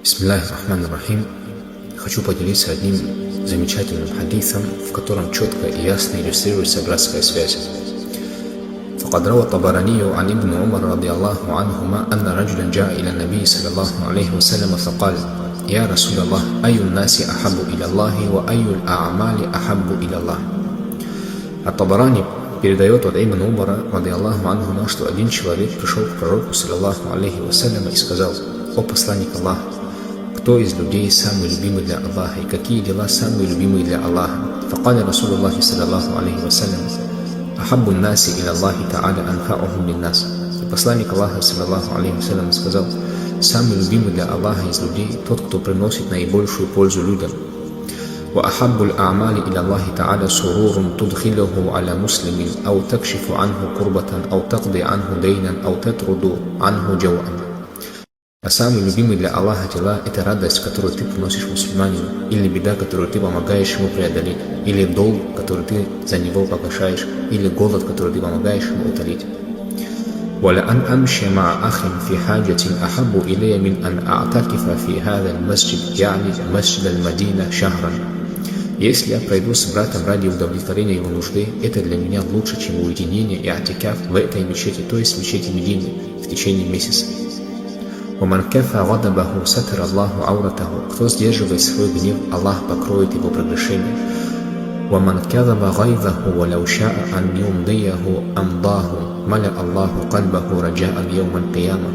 Бисмиллахир-рахманир-рахим. Хочу поделиться одним замечательным хадисом, в котором четко и ясно иллюстрируется братская связь. فقد روى الطبراني عن ابن عمر رضي الله عنهما أن رجلا جاء إلى النبي صلى الله عليه وسلم فقال: يا رسول الله، أي الناس أحب إلى الله وأي الأعمال أحب إلى الله. Ат-Табарани передает от Ибн Умара, ради Аллаху анхума, что один человек пришел к пророку, саллаллаху алейхи вассалям, и сказал: «О посланник Аллаха, кто из людей самый любимый для Аллаха и какие дела самые любимые для Аллаха?» فقال رسول الله صلى الله عليه وسلم: أحب الناس إلى الله تعالى أنفعهم للناس. И посланник Аллаха, саллаллаху алейхи вассалям, сказал: самый любимый для Аллаха из людей тот, кто приносит наибольшую пользу людям. وأحب الأعمال إلى الله تعالى سرور تدخله على مسلم أو تكشف عنه كربة أو تقضي عنه دينا أو تطرد عنه جوعا. А самый любимый для Аллаха дела – это радость, которую ты приносишь мусульманину, или беда, которую ты помогаешь ему преодолеть, или долг, который ты за него погашаешь, или голод, который ты помогаешь ему утолить. ولأن أمشي مع أخ في حاجة أحب إلي من أن أعتكف في هذا المسجد يعني مسجد المدينة شهرا. Если я пройду с братом ради удовлетворения его нужды, это для меня лучше, чем уединение и атикаф в этой мечети, то есть в мечети Медины, в течение месяца. ومن كفى غضبه ستر الله عورته. Кто сдерживает свой гнев, Аллах покроет его прегрешение. ومن كظم غيظه ولو شاء أن يمضيه أمضاه ملأ الله قلبه رجاء يوم القيامة.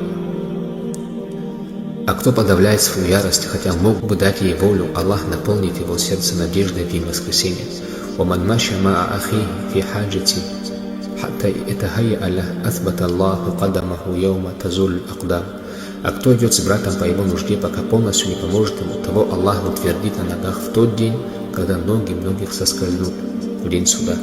А кто подавляет свою ярость, хотя мог бы дать ей волю, Аллах наполнит его сердце надеждой в день воскресения. ومن مشى مع أخيه في حاجة حتى يتهيأ له أثبت الله قدمه يوم تزول الأقدام. А кто идет с братом по его нужде, пока полностью не поможет ему, того Аллах утвердит на ногах в тот день, когда ноги многих соскользнут, в день суда.